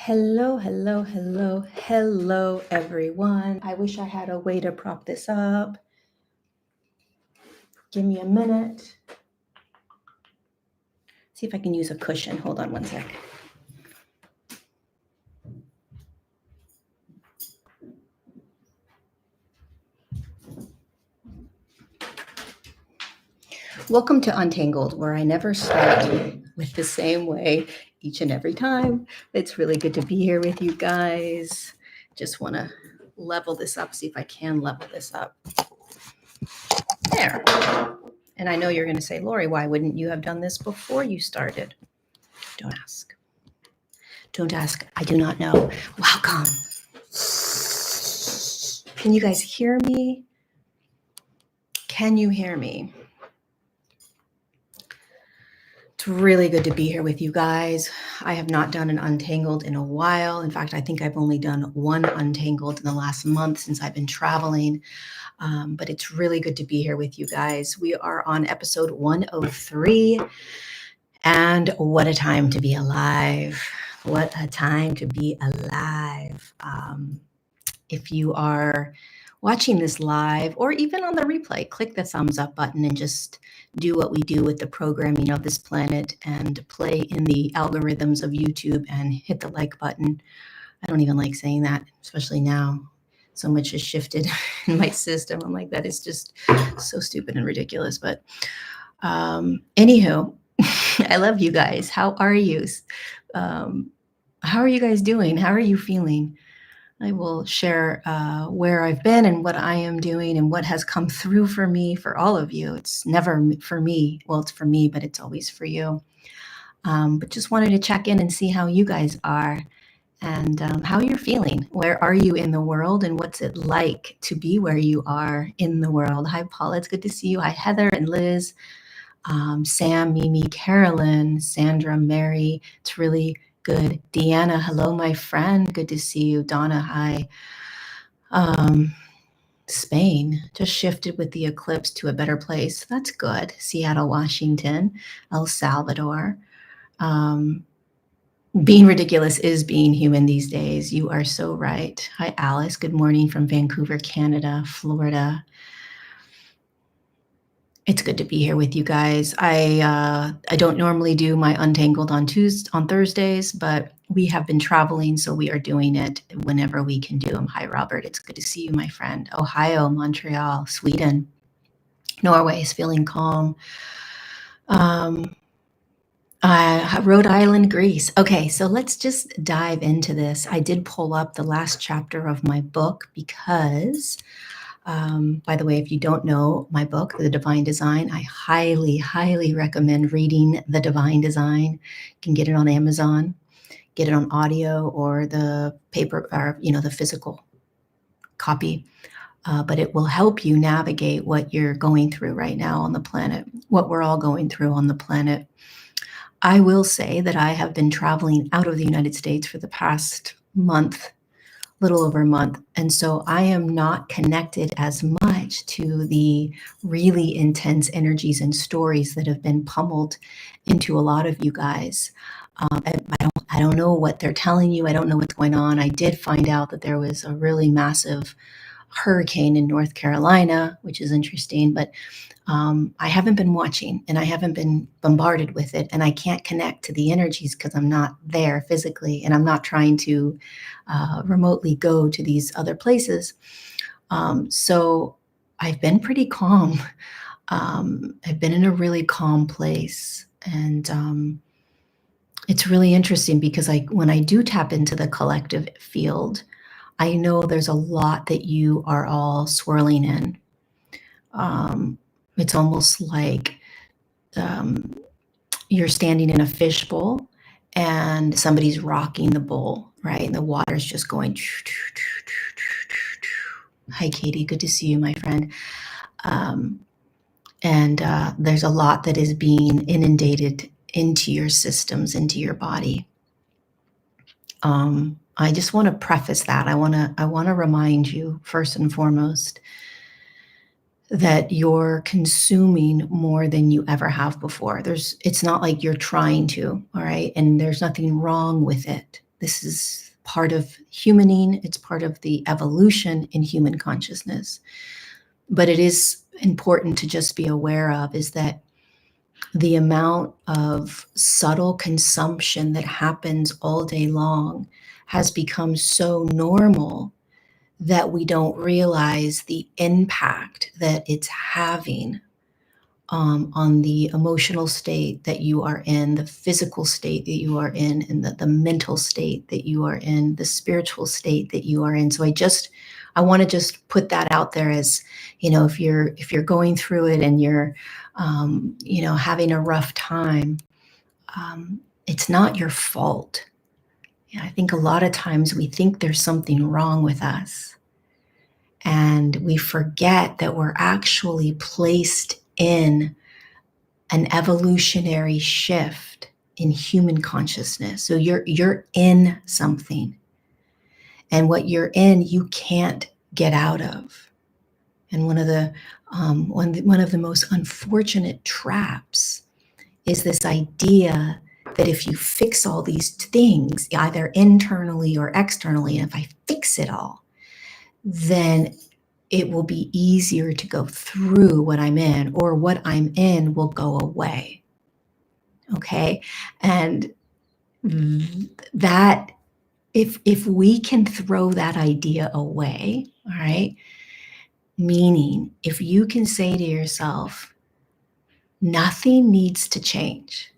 Hello, hello, hello, hello, everyone. I wish I had a way to prop this up. Give me a minute. See if I can use a cushion. Hold on one sec. Welcome to Untangled, where I never start with the same way each and every time. It's really good to be here with you guys. Just want to level this up, see if I can level this up. There. And I know you're going to say, Lori, why wouldn't you have done this before you started? Don't ask. Don't ask. I do not know. Welcome. Can you guys hear me? Can you hear me? It's really good to be here with you guys. I have not done an Untangled in a while. In fact, I think I've only done one Untangled in the last month since I've been traveling. But it's really good to be here with you guys. We are on episode 103. And what a time to be alive. What a time to be alive. If you are watching this live or even on the replay, click the thumbs up button and just do what we do with the programming of this planet and play in the algorithms of YouTube and hit the like button. I don't even like saying that, especially now. So much has shifted in my system. I'm like, that is just so stupid and ridiculous. But anywho, I love you guys. How are you? How are you guys doing? How are you feeling? I will share where I've been and what I am doing and what has come through for me, for all of you. It's never for me. Well, it's for me, but it's always for you. But just wanted to check in and see how you guys are and how you're feeling. Where are you in the world and what's it like to be where you are in the world? Hi, Paula. It's good to see you. Hi, Heather and Liz. Sam, Mimi, Carolyn, Sandra, Mary. It's really good. Deanna, hello, my friend. Good to see you. Donna, hi. Spain just shifted with the eclipse to a better place. That's good. Seattle, Washington, El Salvador. Being ridiculous is being human these days. You are so right. Hi, Alice. Good morning from Vancouver, Canada, Florida. It's good to be here with you guys. I don't normally do my Untangled on Thursdays, but we have been traveling, so we are doing it whenever we can do them. Hi, Robert. It's good to see you, my friend. Ohio, Montreal, Sweden, Norway is feeling calm. Rhode Island, Greece. Okay, so let's just dive into this. I did pull up the last chapter of my book because... by the way, if you don't know my book, The Divine Design, I highly, highly recommend reading The Divine Design. You can get it on Amazon, get it on audio or the paper or, the physical copy. But it will help you navigate what you're going through right now on the planet, what we're all going through on the planet. I will say that I have been traveling out of the United States for the past month, little over a month. And so I am not connected as much to the really intense energies and stories that have been pummeled into a lot of you guys. I don't know what they're telling you. I don't know what's going on. I did find out that there was a really massive hurricane in North Carolina, which is interesting, but I haven't been watching and I haven't been bombarded with it, and I can't connect to the energies because I'm not there physically, and I'm not trying to remotely go to these other places. So I've been pretty calm. I've been in a really calm place, and it's really interesting because when I do tap into the collective field, I know there's a lot that you are all swirling in. It's almost like you're standing in a fishbowl and somebody's rocking the bowl, right? And the water's just going. Hi, Katie. Good to see you, my friend. And there's a lot that is being inundated into your systems, into your body. I just want to preface that. I want to remind you first and foremost that you're consuming more than you ever have before. It's not like you're trying to, all right? And there's nothing wrong with it. This is part of humaning. It's part of the evolution in human consciousness. But it is important to just be aware of is that the amount of subtle consumption that happens all day long has become so normal that we don't realize the impact that it's having on the emotional state that you are in, the physical state that you are in, and the mental state that you are in, the spiritual state that you are in. So I want to just put that out there as, if you're going through it and you're, having a rough time, it's not your fault. I think a lot of times we think there's something wrong with us, and we forget that we're actually placed in an evolutionary shift in human consciousness. So you're in something, and what you're in, you can't get out of. And one of the most unfortunate traps is this idea that if you fix all these things, either internally or externally, and if I fix it all, then it will be easier to go through what I'm in, or what I'm in will go away. Okay? And that, if we can throw that idea away, all right, meaning if you can say to yourself, nothing needs to change.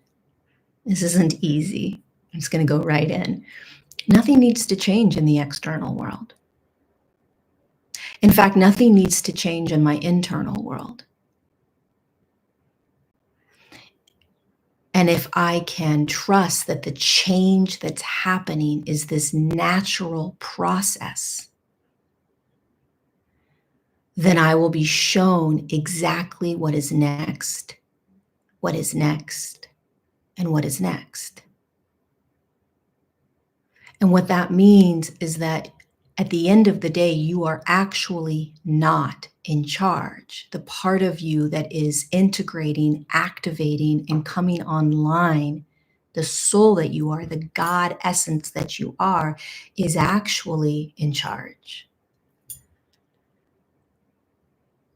This isn't easy. I'm just going to go right in. Nothing needs to change in the external world. In fact, nothing needs to change in my internal world. And if I can trust that the change that's happening is this natural process, then I will be shown exactly what is next, and what is next. And what that means is that at the end of the day, you are actually not in charge. The part of you that is integrating, activating, and coming online, the soul that you are, the God essence that you are, is actually in charge.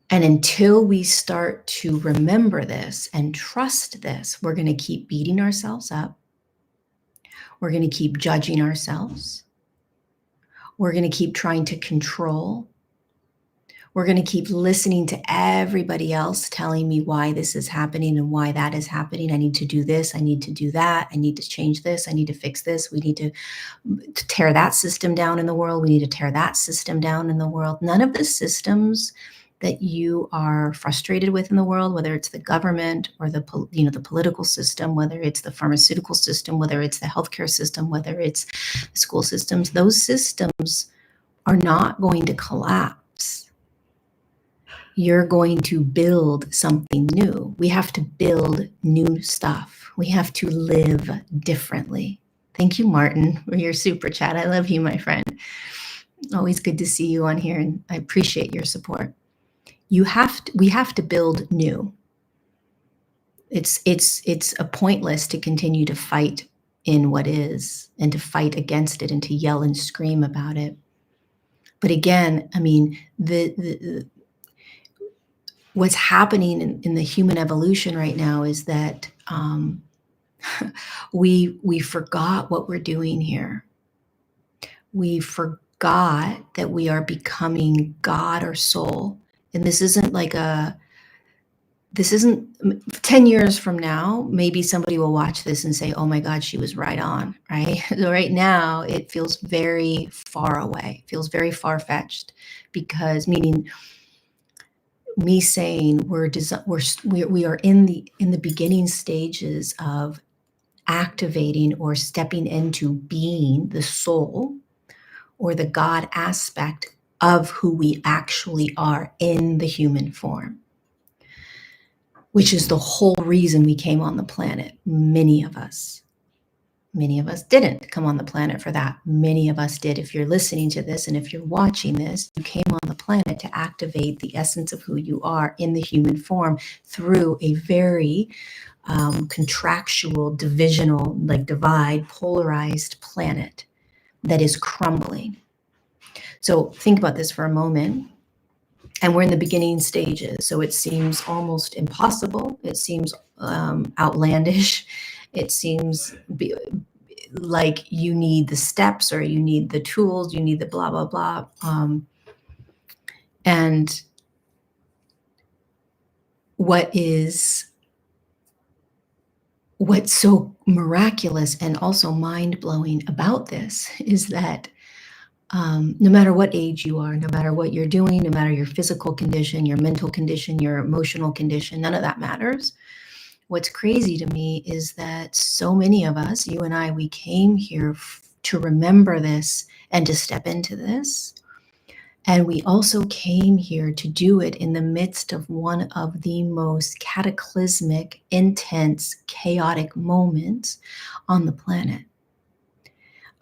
And until we start to remember this and trust this, we're going to keep beating ourselves up. We're going to keep judging ourselves. We're going to keep trying to control. We're going to keep listening to everybody else telling me why this is happening and why that is happening. I need to do this. I need to do that. I need to change this. I need to fix this. We need to tear that system down in the world. We need to tear that system down in the world. None of the systems that you are frustrated with in the world, whether it's the government or the political system, whether it's the pharmaceutical system, whether it's the healthcare system, whether it's the school systems, those systems are not going to collapse. You're going to build something new. We have to build new stuff. We have to live differently. Thank you, Martin, for your super chat. I love you, my friend. Always good to see you on here, and I appreciate your support. We have to build new. It's a pointless to continue to fight in what is, and to fight against it, and to yell and scream about it. But again, I mean, what's happening in the human evolution right now is that we forgot what we're doing here. We forgot that we are becoming God or soul. And this isn't 10 years from now, maybe somebody will watch this and say, oh my God, she was right on, right? So right now, it feels very far away, feels very far-fetched, because meaning me saying we are in the beginning stages of activating or stepping into being the soul or the God aspect of who we actually are in the human form, which is the whole reason we came on the planet. Many of us didn't come on the planet for that. Many of us did. If you're listening to this and if you're watching this, you came on the planet to activate the essence of who you are in the human form through a very contractual, divisional, divide, polarized planet. that is crumbling. So think about this for a moment. And we're in the beginning stages. So it seems almost impossible. It seems outlandish. It seems like you need the steps, or you need the tools, you need the blah, blah, blah. And what's so miraculous and also mind-blowing about this is that no matter what age you are, no matter what you're doing, no matter your physical condition, your mental condition, your emotional condition, none of that matters. What's crazy to me is that so many of us, you and I, we came here to remember this and to step into this. And we also came here to do it in the midst of one of the most cataclysmic, intense, chaotic moments on the planet.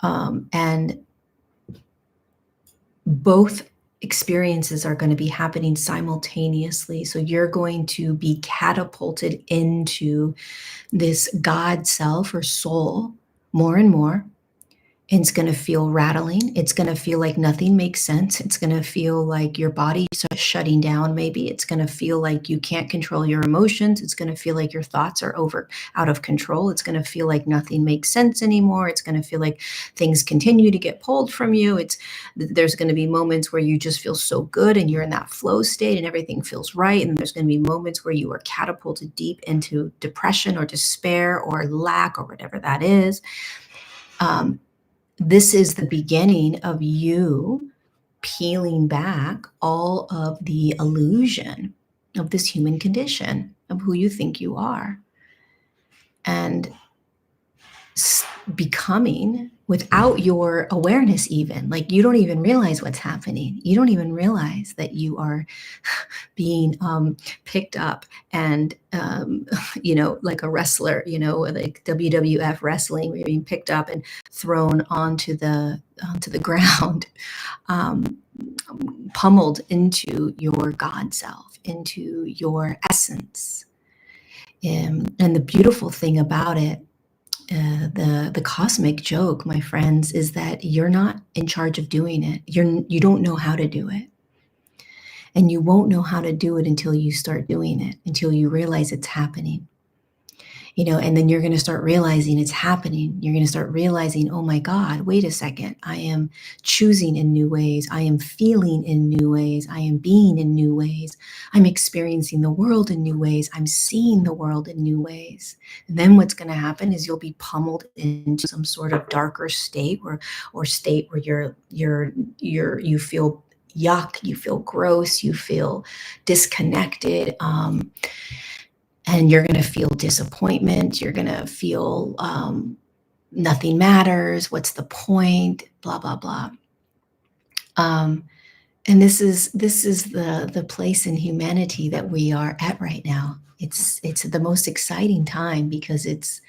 And both experiences are going to be happening simultaneously. So you're going to be catapulted into this God self or soul more and more. And it's going to feel rattling. It's going to feel like nothing makes sense. It's going to feel like your body starts shutting down. Maybe it's going to feel like you can't control your emotions. It's going to feel like your thoughts are out of control. It's going to feel like nothing makes sense anymore. It's going to feel like things continue to get pulled from you. There's going to be moments where you just feel so good and you're in that flow state and everything feels right. And there's going to be moments where you are catapulted deep into depression or despair or lack or whatever that is. This is the beginning of you peeling back all of the illusion of this human condition, of who you think you are, and becoming, without your awareness even, like you don't even realize what's happening. You don't even realize that you are being picked up and, like a wrestler, like WWF wrestling, where you're being picked up and thrown onto the ground, pummeled into your God self, into your essence. And the beautiful thing about it, the cosmic joke, my friends, is that you're not in charge of doing it. You don't know how to do it. And you won't know how to do it until you start doing it, until you realize it's happening. And then you're going to start realizing it's happening. You're going to start realizing, oh my God, wait a second. I am choosing in new ways. I am feeling in new ways. I am being in new ways. I'm experiencing the world in new ways. I'm seeing the world in new ways. And then what's going to happen is you'll be pummeled into some sort of darker state or state where you feel yuck, you feel gross, you feel disconnected. And you're going to feel disappointment. You're going to feel nothing matters. What's the point? Blah, blah, blah. And this is the place in humanity that we are at right now. It's the most exciting time because it's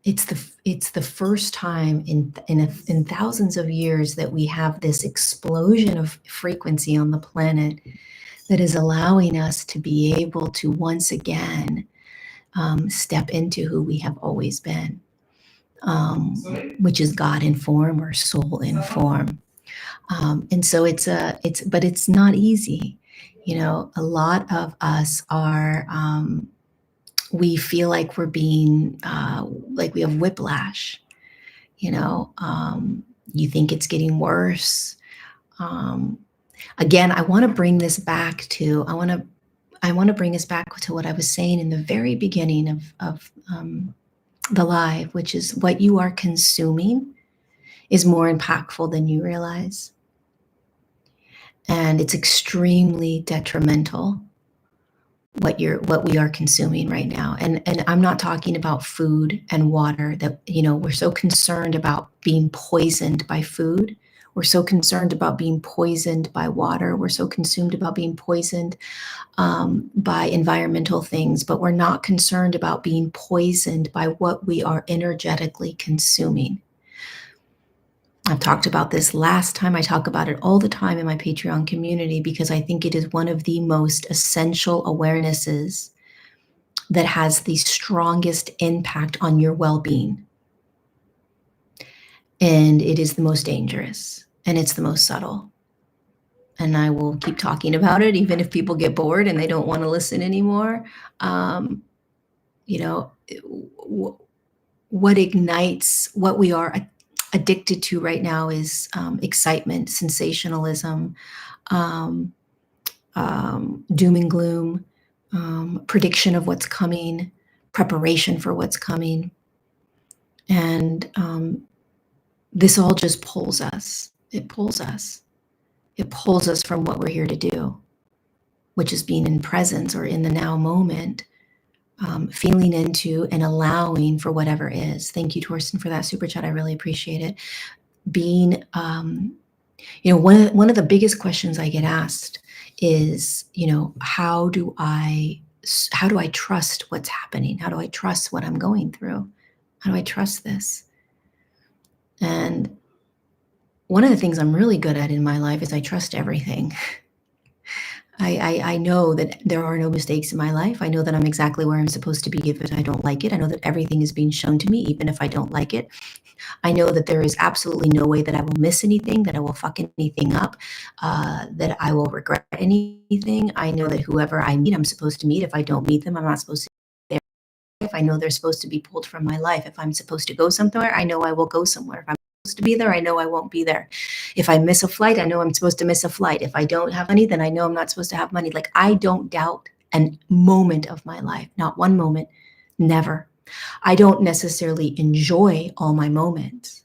the first time in thousands of years that we have this explosion of frequency on the planet that is allowing us to be able to once again step into who we have always been, which is God in form or soul in form. And so but it's not easy. A lot of us are, we feel like we're being, like we have whiplash. You think it's getting worse. Again, I want to bring this back to, I want to bring us back to what I was saying in the very beginning of the live, which is what you are consuming is more impactful than you realize. And it's extremely detrimental what we are consuming right now. And I'm not talking about food and water that, we're so concerned about being poisoned by food. We're so concerned about being poisoned by water. We're so consumed about being poisoned by environmental things, but we're not concerned about being poisoned by what we are energetically consuming. I've talked about this last time. I talk about it all the time in my Patreon community because I think it is one of the most essential awarenesses that has the strongest impact on your well-being. And it is the most dangerous, and it's the most subtle. And I will keep talking about it, even if people get bored and they don't want to listen anymore. Um, you know, what ignites what we are addicted to right now is excitement, sensationalism, um, doom and gloom, prediction of what's coming, preparation for what's coming. And this all just pulls us. It pulls us. It pulls us from what we're here to do, which is being in presence or in the now moment, feeling into and allowing for whatever is. Thank you, Torsten, for that super chat. I really appreciate it. Being, one of the biggest questions I get asked is, how do I trust what's happening? How do I trust what I'm going through? How do I trust this? And one of the things I'm really good at in my life is I trust everything. I know that there are no mistakes in my life. I know that I'm exactly where I'm supposed to be if I don't like it. I know that everything is being shown to me, even if I don't like it. I know that there is absolutely no way that I will miss anything, that I will fuck anything up, that I will regret anything. I know that whoever I meet, I'm supposed to meet. If I don't meet them, I'm not supposed to be there. If I know they're supposed to be pulled from my life. If I'm supposed to go somewhere, I know I will go somewhere. If I'm supposed to be there, I know I won't be there. If I miss a flight, I know I'm supposed to miss a flight. If I don't have money, then I know I'm not supposed to have money. Like, I don't doubt a moment of my life, not one moment, never. I don't necessarily enjoy all my moments.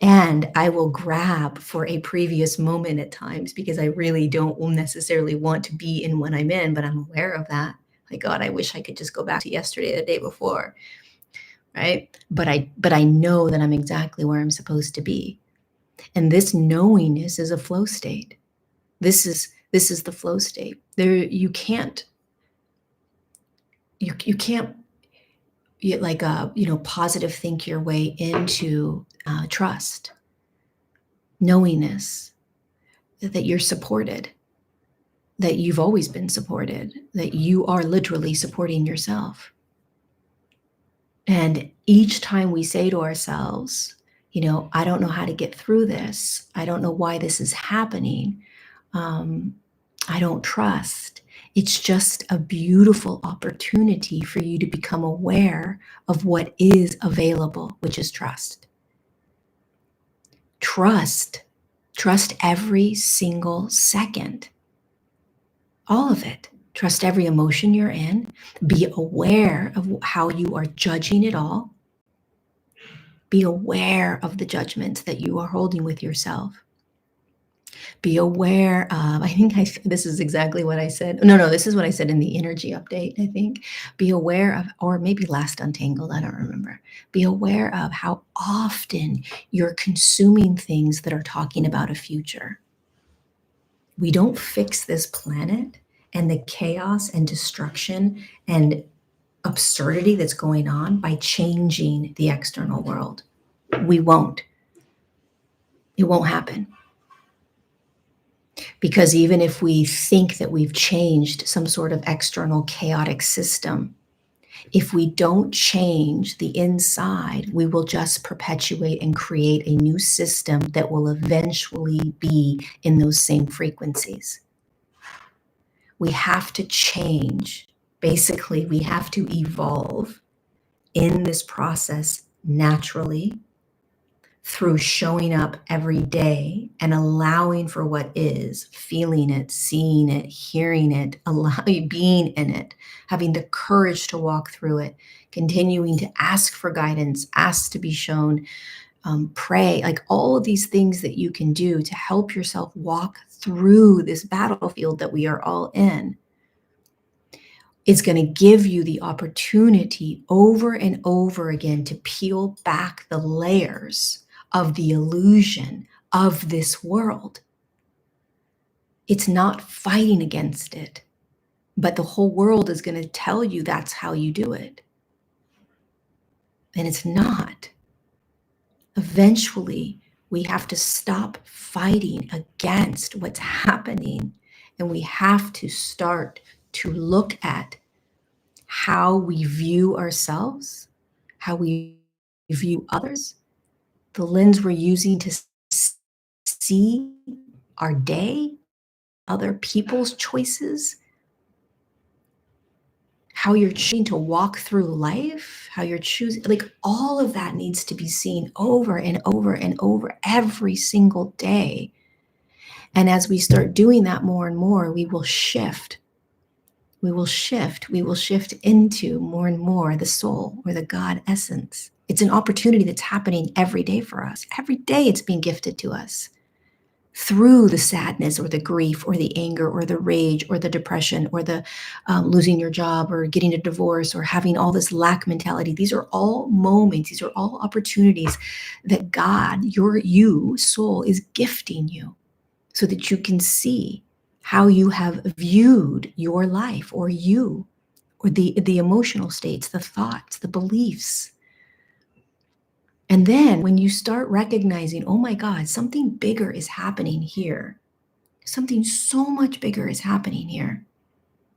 And I will grab for a previous moment at times because I really don't necessarily want to be in what I'm in, but I'm aware of that. Like, God, I wish I could just go back to yesterday, the day before, right? But I know that I'm exactly where I'm supposed to be. And this knowingness is a flow state. This is the flow state. There, you can't positive think your way into trust, knowingness, that you're supported, that you've always been supported, that you are literally supporting yourself. And each time we say to ourselves, I don't know how to get through this. I don't know why this is happening. I don't trust. It's just a beautiful opportunity for you to become aware of what is available, which is trust. Trust every single second. All of it. Trust every emotion you're in. Be aware of how you are judging it all. Be aware of the judgments that you are holding with yourself. Be aware of, this is exactly what I said. No, this is what I said in the energy update, I think. Be aware of, or maybe last Untangled, I don't remember. Be aware of how often you're consuming things that are talking about a future. We don't fix this planet and the chaos and destruction and absurdity that's going on by changing the external world. We won't. It won't happen. Because even if we think that we've changed some sort of external chaotic system, if we don't change the inside, we will just perpetuate and create a new system that will eventually be in those same frequencies. We have to change. Basically, we have to evolve in this process naturally through showing up every day and allowing for what is, feeling it, seeing it, hearing it, being in it, having the courage to walk through it, continuing to ask for guidance, ask to be shown, pray, like all of these things that you can do to help yourself walk through this battlefield that we are all in. It's going to give you the opportunity over and over again to peel back the layers of the illusion of this world. It's not fighting against it, but the whole world is going to tell you that's how you do it. And it's not. Eventually, we have to stop fighting against what's happening, and we have to start to look at how we view ourselves, how we view others, the lens we're using to see our day, other people's choices, how you're choosing to walk through life, how you're choosing, like all of that needs to be seen over and over and over every single day. And as we start doing that more and more, we will shift. We will shift. We will shift into more and more the soul or the God essence. It's an opportunity that's happening every day for us. Every day it's being gifted to us through the sadness or the grief or the anger or the rage or the depression or the losing your job or getting a divorce or having all this lack mentality. These are all moments. These are all opportunities that God, you, soul, is gifting you so that you can see how you have viewed your life or you or the emotional states, the thoughts, the beliefs. And then when you start recognizing, oh my God, something bigger is happening here. Something so much bigger is happening here.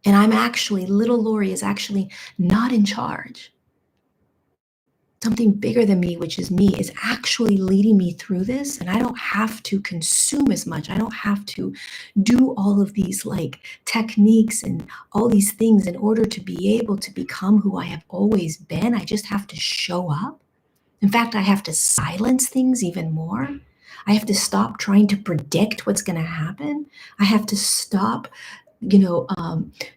And I'm actually, little Lori is actually not in charge. Something bigger than me, which is me, is actually leading me through this. And I don't have to consume as much. I don't have to do all of these like techniques and all these things in order to be able to become who I have always been. I just have to show up. In fact, I have to silence things even more. I have to stop trying to predict what's going to happen. I have to stop,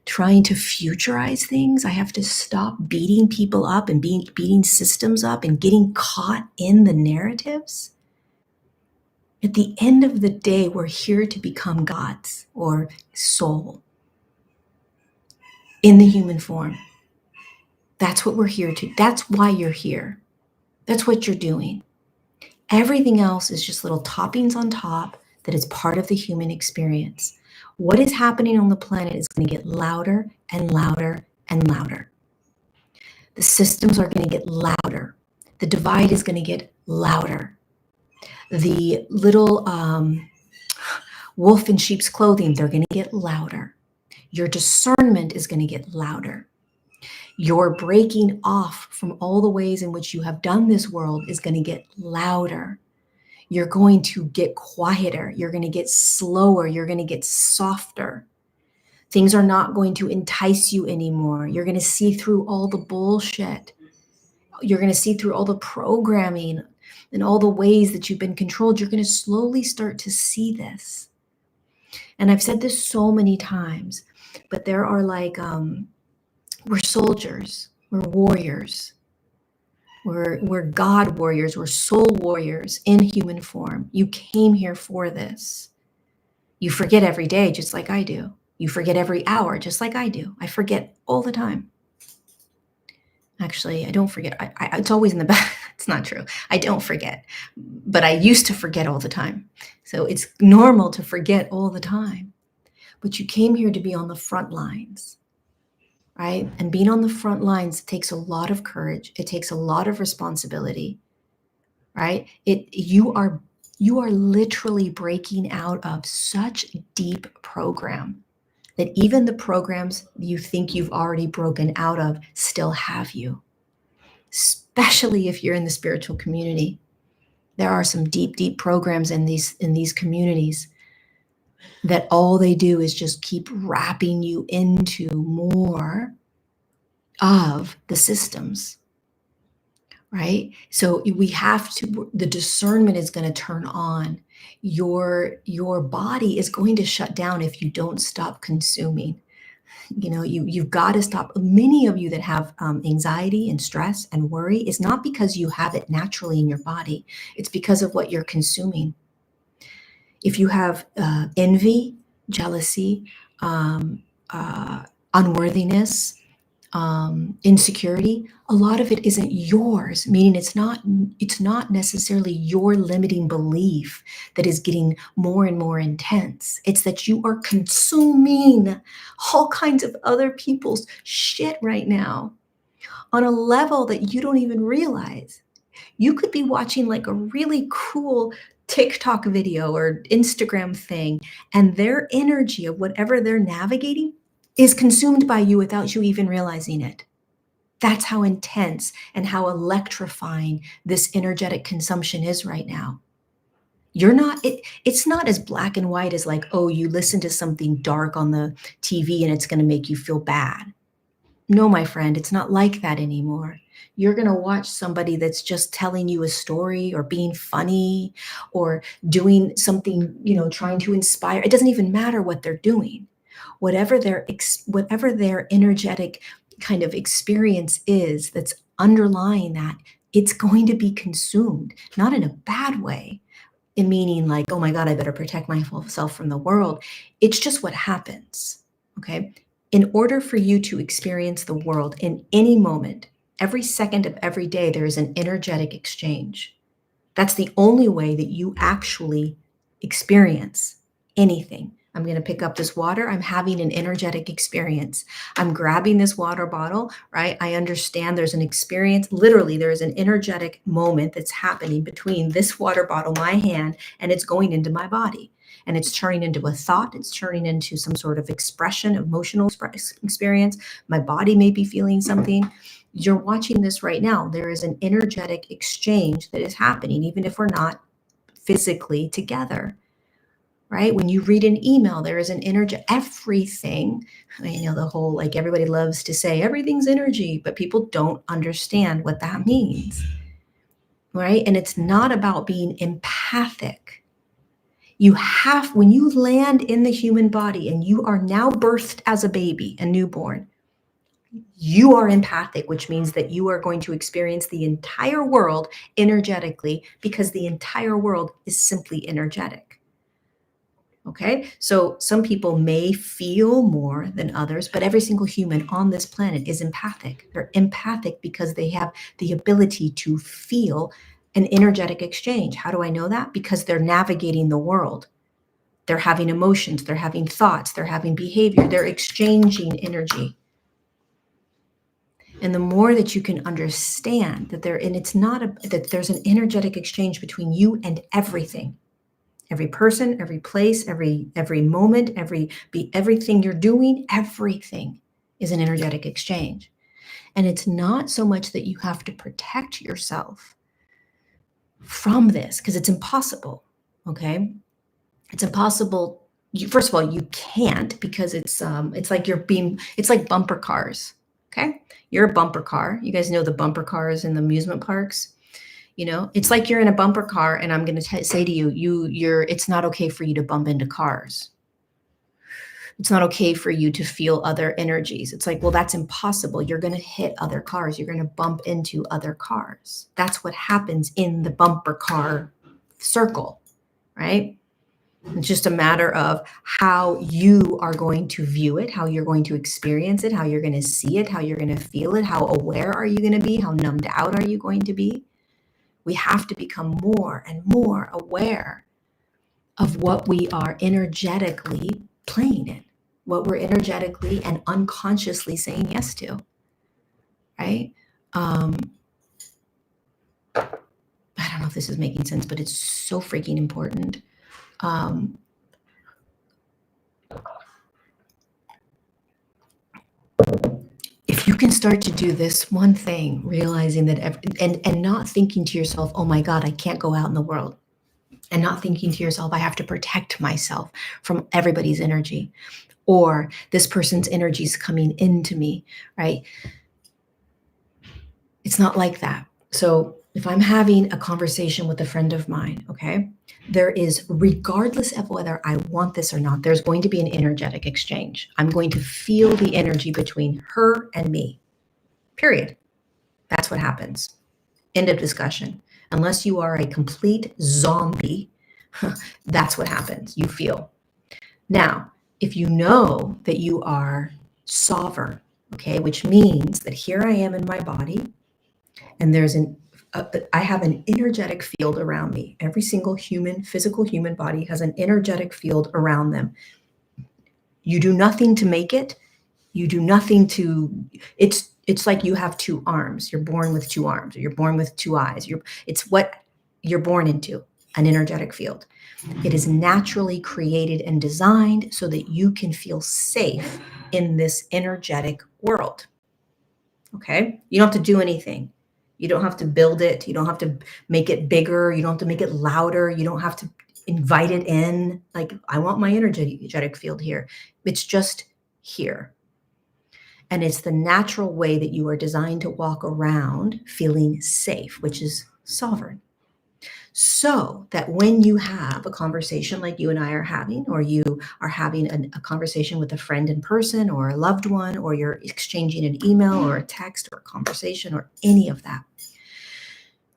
trying to futurize things. I have to stop beating people up and beating systems up and getting caught in the narratives. At the end of the day, we're here to become gods or soul in the human form. That's what we're here to. That's why you're here. That's what you're doing. Everything else is just little toppings on top that is part of the human experience. What is happening on the planet is going to get louder and louder and louder. The systems are going to get louder. The divide is going to get louder. The little wolf in sheep's clothing, they're going to get louder. Your discernment is going to get louder. Your breaking off from all the ways in which you have done this world is going to get louder. You're going to get quieter. You're going to get slower. You're going to get softer. Things are not going to entice you anymore. You're going to see through all the bullshit. You're going to see through all the programming and all the ways that you've been controlled. You're going to slowly start to see this. And I've said this so many times, but there are like, we're soldiers, we're warriors. We're God warriors, we're soul warriors in human form. You came here for this. You forget every day, just like I do. You forget every hour, just like I do. I forget all the time. Actually, I don't forget. It's always in the back. It's not true. I don't forget, but I used to forget all the time. So it's normal to forget all the time. But you came here to be on the front lines. Right? And being on the front lines takes a lot of courage. It takes a lot of responsibility, right? You are literally breaking out of such deep program that even the programs you think you've already broken out of still have you, especially if you're in the spiritual community. There are some deep, deep programs in these communities that all they do is just keep wrapping you into more of the systems, right? So we have to, the discernment is going to turn on. Your body is going to shut down if you don't stop consuming. You've got to stop. Many of you that have anxiety and stress and worry is not because you have it naturally in your body. It's because of what you're consuming. If you have envy, jealousy, unworthiness, insecurity, a lot of it isn't yours, meaning it's not necessarily your limiting belief that is getting more and more intense. It's that you are consuming all kinds of other people's shit right now on a level that you don't even realize. You could be watching like a really cool TikTok video or Instagram thing, and their energy of whatever they're navigating is consumed by you without you even realizing it. That's how intense and how electrifying this energetic consumption is right now. It's not as black and white as like, oh, you listen to something dark on the TV and it's going to make you feel bad. No, my friend, it's not like that anymore. You're going to watch somebody that's just telling you a story or being funny or doing something, trying to inspire. It doesn't even matter what they're doing. Whatever their energetic kind of experience is that's underlying that, it's going to be consumed, not in a bad way, in meaning like, oh my God, I better protect myself from the world. It's just what happens, okay? In order for you to experience the world in any moment, every second of every day, there is an energetic exchange. That's the only way that you actually experience anything. I'm going to pick up this water. I'm having an energetic experience. I'm grabbing this water bottle, right? I understand there's an experience. Literally, there is an energetic moment that's happening between this water bottle, my hand, and it's going into my body. And it's turning into a thought. It's turning into some sort of expression, emotional experience. My body may be feeling something. You're watching this right now. There is an energetic exchange that is happening, even if we're not physically together, right? When you read an email, there is an energy, everything, the whole, like everybody loves to say everything's energy, but people don't understand what that means, right? And it's not about being empathic. When you land in the human body and you are now birthed as a baby, a newborn, you are empathic, which means that you are going to experience the entire world energetically because the entire world is simply energetic. Okay, so some people may feel more than others, but every single human on this planet is empathic. They're empathic because they have the ability to feel an energetic exchange. How do I know that? Because they're navigating the world. They're having emotions, they're having thoughts, they're having behavior, they're exchanging energy. And the more that you can understand that that there's an energetic exchange between you and everything. Every person, every place, every moment, everything you're doing, everything is an energetic exchange. And it's not so much that you have to protect yourself from this, because it's impossible, okay? It's impossible. First of all, you can't, because it's like bumper cars, okay? You're a bumper car. You guys know the bumper cars in the amusement parks. It's like you're in a bumper car and I'm going to say to you, it's not okay for you to bump into cars. It's not okay for you to feel other energies. It's like, well, that's impossible. You're going to hit other cars. You're going to bump into other cars. That's what happens in the bumper car circle, right? It's just a matter of how you are going to view it, how you're going to experience it, how you're going to see it, how you're going to feel it, how aware are you going to be, how numbed out are you going to be? We have to become more and more aware of what we are energetically playing in, what we're energetically and unconsciously saying yes to, right? I don't know if this is making sense, but it's so freaking important. If you can start to do this one thing, realizing that and not thinking to yourself, oh my God, I can't go out in the world. And not thinking to yourself, I have to protect myself from everybody's energy, or this person's energy is coming into me, right? It's not like that. So if I'm having a conversation with a friend of mine, okay, there is, regardless of whether I want this or not, there's going to be an energetic exchange. I'm going to feel the energy between her and me, period. That's what happens. End of discussion. Unless you are a complete zombie, that's what happens. You feel. Now, if you know that you are sovereign, okay, which means that here I am in my body, and I have an energetic field around me. Every single physical human body has an energetic field around them. You do nothing to make it. You do nothing to, it's like you have two arms. You're born with two arms, or you're born with two eyes. It's what you're born into, an energetic field. It is naturally created and designed so that you can feel safe in this energetic world. Okay? You don't have to do anything. You don't have to build it. You don't have to make it bigger. You don't have to make it louder. You don't have to invite it in. Like, I want my energetic field here. It's just here. And it's the natural way that you are designed to walk around feeling safe, which is sovereign. So that when you have a conversation like you and I are having, or you are having a conversation with a friend in person or a loved one, or you're exchanging an email or a text or a conversation or any of that,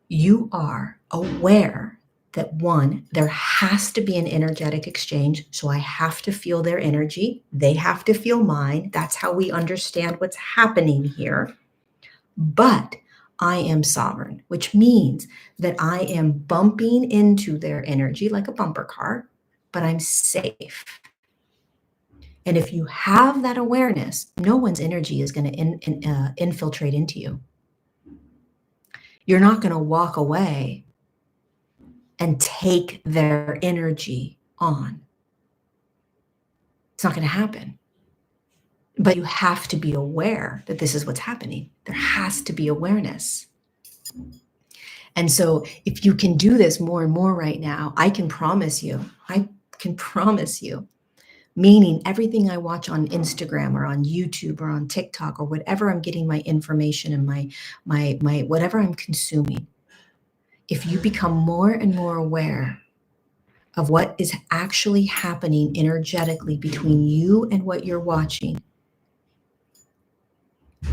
you are aware that one, there has to be an energetic exchange. So I have to feel their energy. They have to feel mine. That's how we understand what's happening here. But I am sovereign, which means that I am bumping into their energy like a bumper car, but I'm safe. And if you have that awareness, no one's energy is going to infiltrate into you. You're not going to walk away and take their energy on. It's not going to happen. But you have to be aware that this is what's happening. There has to be awareness. And so if you can do this more and more right now, I can promise you, meaning everything I watch on Instagram or on YouTube or on TikTok or whatever I'm getting my information and my whatever I'm consuming, if you become more and more aware of what is actually happening energetically between you and what you're watching,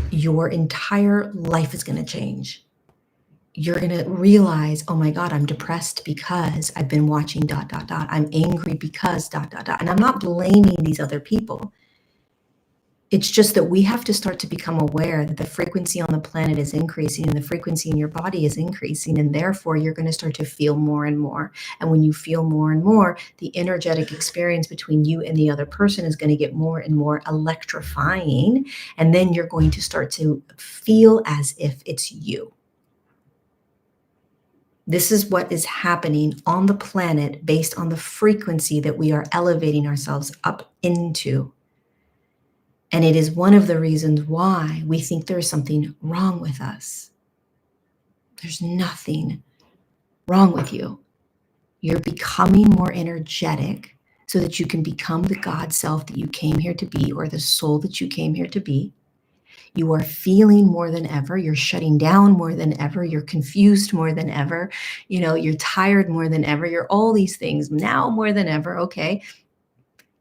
your entire life is going to change. You're going to realize, oh my God, I'm depressed because I've been watching ... I'm angry because ... And I'm not blaming these other people. It's just that we have to start to become aware that the frequency on the planet is increasing and the frequency in your body is increasing. And therefore, you're going to start to feel more and more. And when you feel more and more, the energetic experience between you and the other person is going to get more and more electrifying. And then you're going to start to feel as if it's you. This is what is happening on the planet based on the frequency that we are elevating ourselves up into. And it is one of the reasons why we think there's something wrong with us. There's nothing wrong with you. You're becoming more energetic so that you can become the God self that you came here to be, or the soul that you came here to be. You are feeling more than ever. You're shutting down more than ever. You're confused more than ever. You're tired more than ever. You're all these things now more than ever. Okay.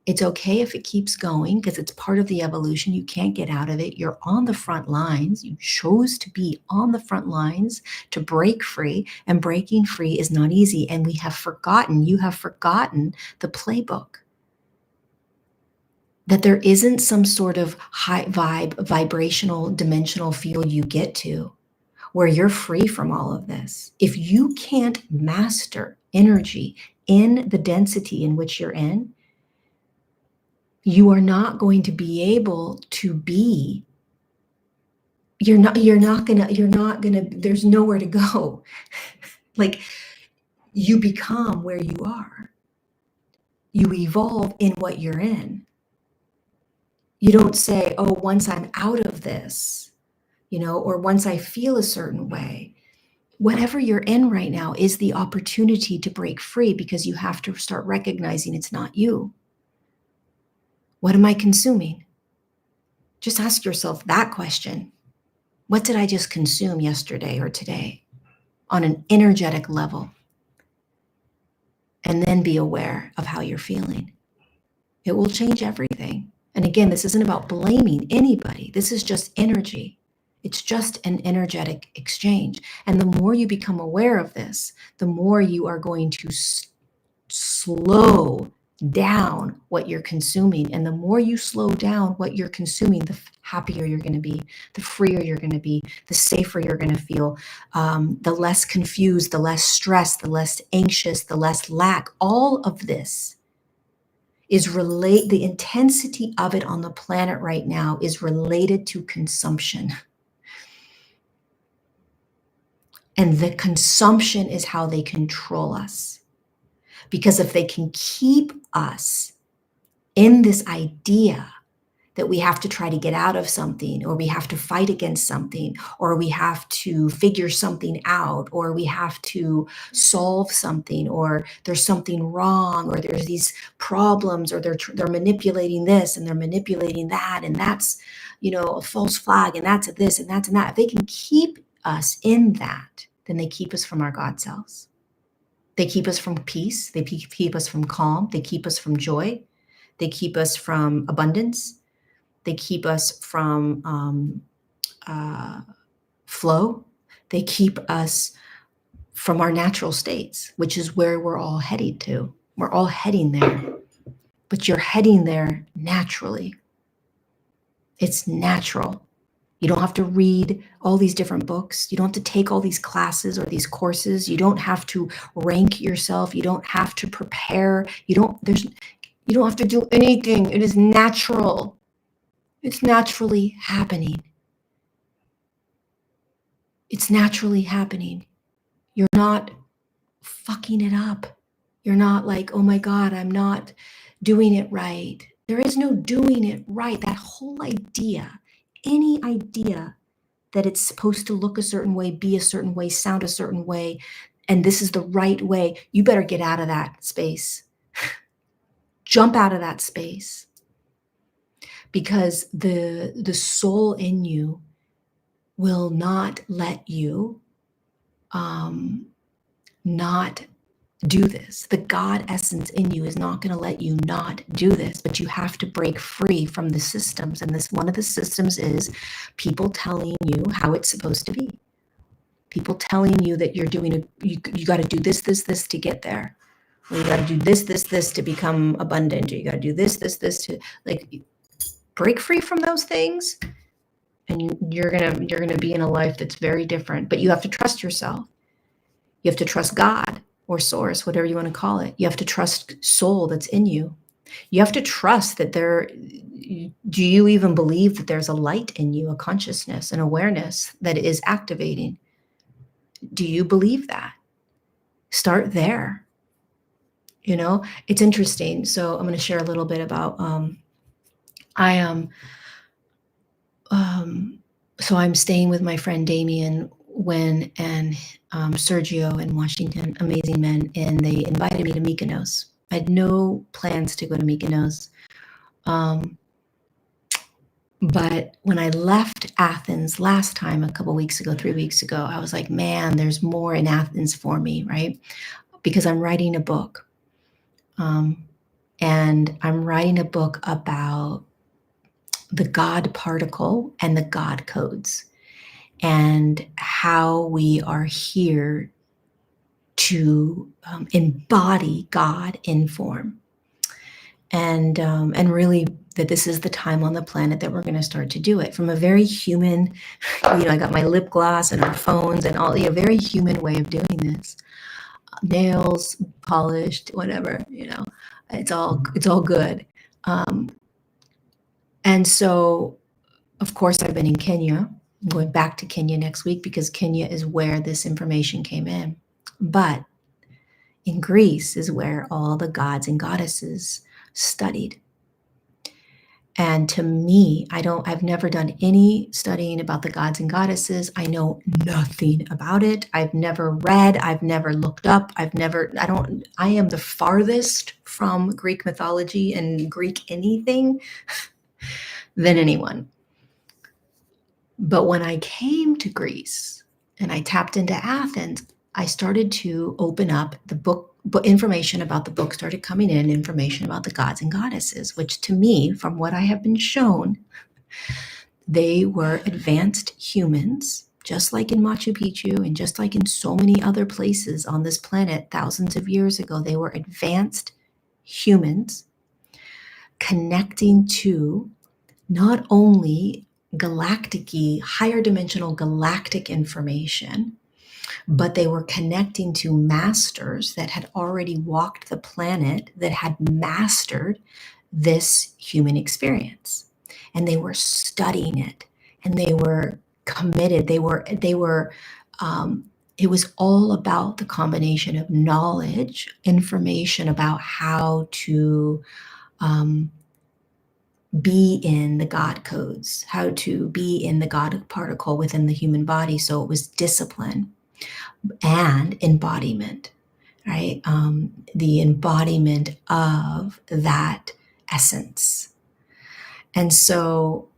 It's okay if it keeps going because it's part of the evolution. You can't get out of it. You're on the front lines. You chose to be on the front lines to break free, and breaking free is not easy. And you have forgotten the playbook. That there isn't some sort of high vibrational, dimensional field you get to where you're free from all of this. If you can't master energy in the density in which you're in, you are not going to be able to be, you're not gonna, there's nowhere to go. Like, you become where you are. You evolve in what you're in. You don't say, oh, once I'm out of this, or once I feel a certain way. Whatever you're in right now is the opportunity to break free, because you have to start recognizing it's not you. What am I consuming? Just ask yourself that question. What did I just consume yesterday or today on an energetic level? And then be aware of how you're feeling. It will change everything. And again, this isn't about blaming anybody. This is just energy. It's just an energetic exchange. And the more you become aware of this, the more you are going to slow down what you're consuming. And the more you slow down what you're consuming, the happier you're going to be, the freer you're going to be, the safer you're going to feel, the less confused, the less stressed, the less anxious, the less lack. All of this is the intensity of it on the planet right now is related to consumption. And the consumption is how they control us. Because if they can keep us in this idea that we have to try to get out of something, or we have to fight against something, or we have to figure something out, or we have to solve something, or there's something wrong, or there's these problems, or they're manipulating this and they're manipulating that, and that's, a false flag, and that's this and that's and that. If they can keep us in that, then they keep us from our God selves. They keep us from peace. They keep us from calm. They keep us from joy. They keep us from abundance. They keep us from flow. They keep us from our natural states, which is where we're all heading to. We're all heading there, but you're heading there naturally. It's natural. You don't have to read all these different books. You don't have to take all these classes or these courses. You don't have to rank yourself. You don't have to prepare. You don't have to do anything. It is natural. It's naturally happening. It's naturally happening. You're not fucking it up. You're not like, oh my God, I'm not doing it right. There is no doing it right. That whole idea, any idea that it's supposed to look a certain way, be a certain way, sound a certain way, and this is the right way, you better get out of that space. Jump out of that space. Because the soul in you will not let you not do this. The God essence in you is not going to let you not do this, but you have to break free from the systems. And one of the systems is people telling you how it's supposed to be. People telling you that you're doing you got to do this to get there. Or you got to do this to become abundant. Or you got to do this to, like, break free from those things. And you're gonna be in a life that's very different. But you have to trust yourself. You have to trust God or source, whatever you want to call it. You have to trust soul that's in you. You have to trust that do you even believe that there's a light in you, a consciousness, an awareness that is activating? Do you believe that? Start there. It's interesting. So I'm going to share a little bit about, so I'm staying with my friend Damien and Sergio in Washington, amazing men, and they invited me to Mykonos. I had no plans to go to Mykonos. But when I left Athens last time, a couple weeks ago, 3 weeks ago, I was like, man, there's more in Athens for me, right? Because I'm writing a book. And I'm writing a book about the God particle and the God codes, and how we are here to embody God in form. And really that this is the time on the planet that we're going to start to do it from a very human, I got my lip gloss and our phones and all, very human way of doing this. Nails polished, whatever, it's all good. And so, of course, I've been in Kenya. I'm going back to Kenya next week because Kenya is where this information came in. But in Greece is where all the gods and goddesses studied. And to me, I've never done any studying about the gods and goddesses. I know nothing about it. I've never read, I've never looked up, I am the farthest from Greek mythology and Greek anything than anyone. But when I came to Greece and I tapped into Athens, I started to open up the book. But information about the book started coming in, information about the gods and goddesses, which to me, from what I have been shown, they were advanced humans, just like in Machu Picchu and just like in so many other places on this planet thousands of years ago. They were advanced humans connecting to not only galactic-y, higher dimensional galactic information, but they were connecting to masters that had already walked the planet, that had mastered this human experience. And they were studying it, and they were committed. It was all about the combination of knowledge, information about how to be in the God codes, how to be in the God particle within the human body. So it was discipline and embodiment, right? The embodiment of that essence. And so,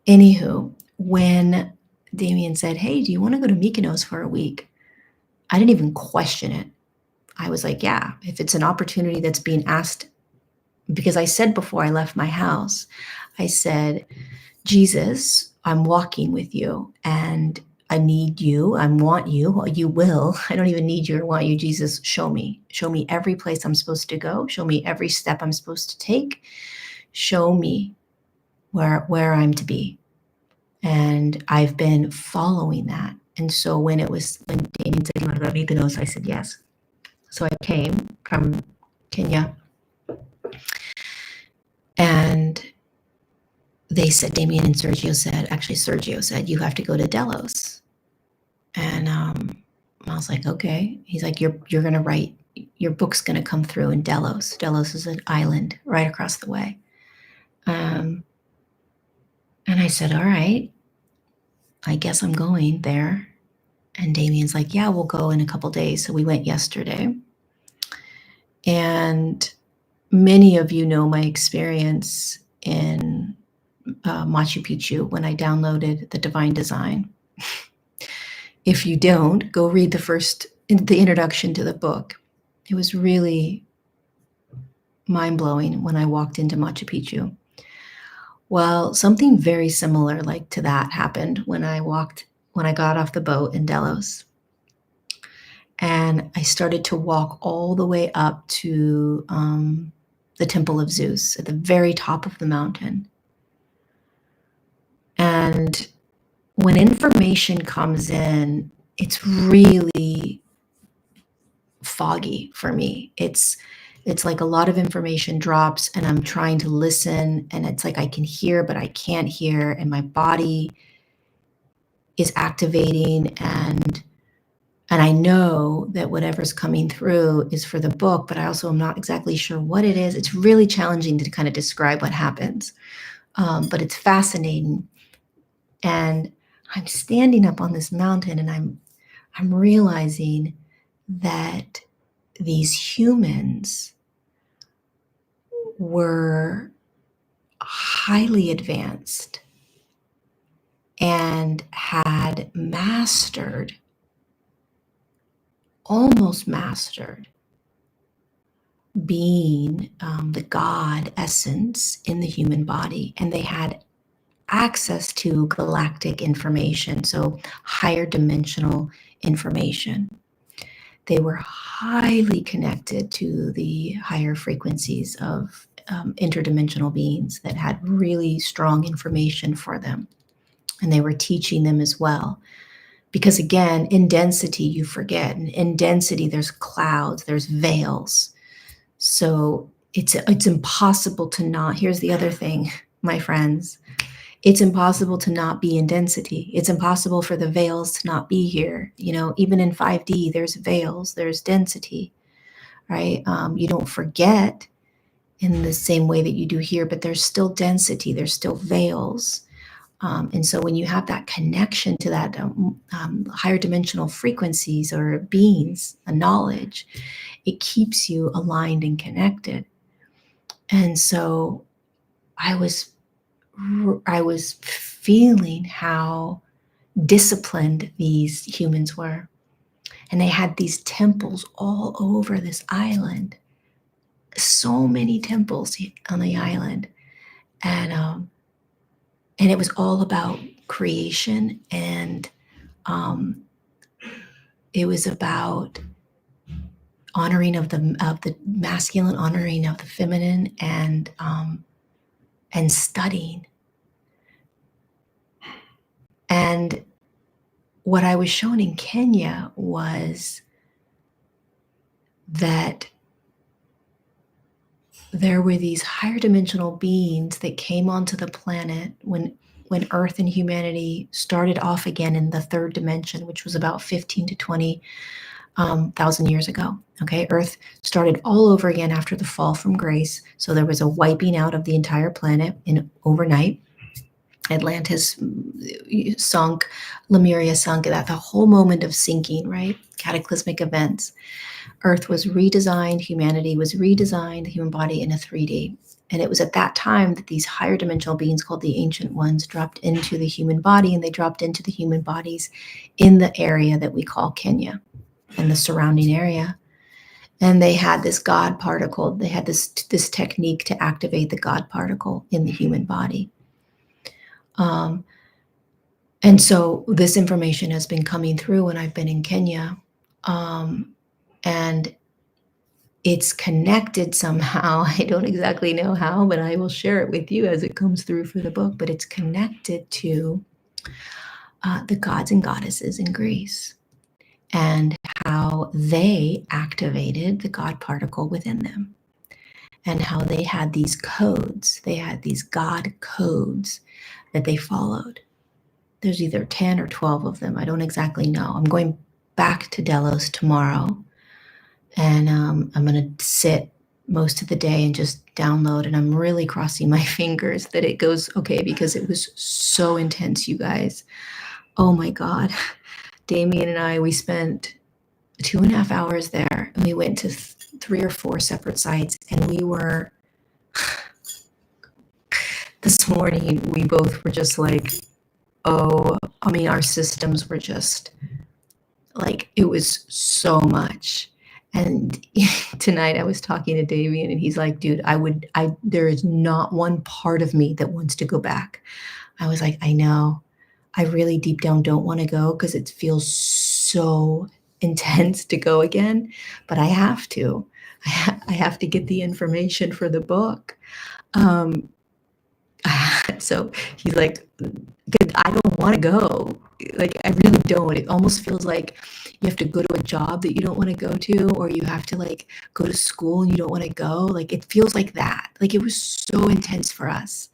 anywho, when Damien said, "Hey, do you want to go to Mykonos for a week?" I didn't even question it. I was like, yeah, if it's an opportunity that's being asked, because I said before I left my house, I said, Jesus, I'm walking with you and I need you. I want you. You will. I don't even need you or want you. Jesus, show me. Show me every place I'm supposed to go. Show me every step I'm supposed to take. Show me where I'm to be. And I've been following that. And so when Damien said, "You want to go to Mykonos?" I said, yes. So I came from Kenya, and they said, Damien and Sergio said, you have to go to Delos. And I was like, okay. He's like, you're going to write, your book's going to come through in Delos. Delos is an island right across the way. And I said, all right, I guess I'm going there. And Damien's like, yeah, we'll go in a couple days. So we went yesterday. And many of you know my experience in Machu Picchu when I downloaded the Divine Design. If you don't, go read the introduction to the book. It was really mind-blowing when I walked into Machu Picchu. Well, something very similar like to that happened when I got off the boat in Delos. And I started to walk all the way up to the Temple of Zeus at the very top of the mountain. And when information comes in, it's really foggy for me. It's like a lot of information drops and I'm trying to listen, and it's like I can hear, but I can't hear, and my body is activating, and I know that whatever's coming through is for the book, but I also am not exactly sure what it is. It's really challenging to kind of describe what happens, but it's fascinating. And I'm standing up on this mountain, and I'm realizing that these humans were highly advanced and had almost mastered being the God essence in the human body. And they had access to galactic information, so higher dimensional information. They were highly connected to the higher frequencies of interdimensional beings that had really strong information for them. And they were teaching them as well. Because again, in density, you forget. And in density, there's clouds, there's veils. So it's impossible to not, here's the other thing, my friends. It's impossible to not be in density. It's impossible for the veils to not be here. You know, even in 5D, there's veils, there's density, right? You don't forget in the same way that you do here, but there's still density, there's still veils. And so when you have that connection to that higher dimensional frequencies or beings, a knowledge, it keeps you aligned and connected. And so I was feeling how disciplined these humans were. And they had these temples all over this island. So many temples on the island. And it was all about creation, and it was about honoring of the masculine, honoring of the feminine, and studying. And what I was shown in Kenya was that there were these higher dimensional beings that came onto the planet when Earth and humanity started off again in the third dimension, which was about 15 to 20 1,000 years ago. Okay, Earth started all over again after the fall from grace. So there was a wiping out of the entire planet in overnight. Atlantis sunk, Lemuria sunk, at the whole moment of sinking, right? Cataclysmic events. Earth was redesigned, humanity was redesigned, the human body in a 3D. And it was at that time that these higher dimensional beings called the Ancient Ones dropped into the human body, and they dropped into the human bodies in the area that we call Kenya and the surrounding area. And they had this God particle. They had this technique to activate the God particle in the human body. And so this information has been coming through when I've been in Kenya. And it's connected somehow. I don't exactly know how, but I will share it with you as it comes through for the book. But it's connected to the gods and goddesses in Greece and how they activated the God particle within them, and how they had these codes. They had these God codes that they followed. There's either 10 or 12 of them. I don't exactly know. I'm going back to Delos tomorrow, and I'm going to sit most of the day and just download, and I'm really crossing my fingers that it goes okay, because it was so intense, you guys. Oh my God. Damien and I, we spent 2.5 hours there, and we went to 3 or 4 separate sites, and we were, this morning, we both were just like, oh, I mean, our systems were just like, it was so much. And tonight I was talking to Damien, and he's like, dude, there is not one part of me that wants to go back. I was like, I know, I really deep down don't want to go, because it feels so intense to go again, but I have to. I have to get the information for the book. So he's like, I don't want to go. Like, I really don't. It almost feels like you have to go to a job that you don't want to go to, or you have to like go to school and you don't want to go. Like, it feels like that. Like, it was so intense for us.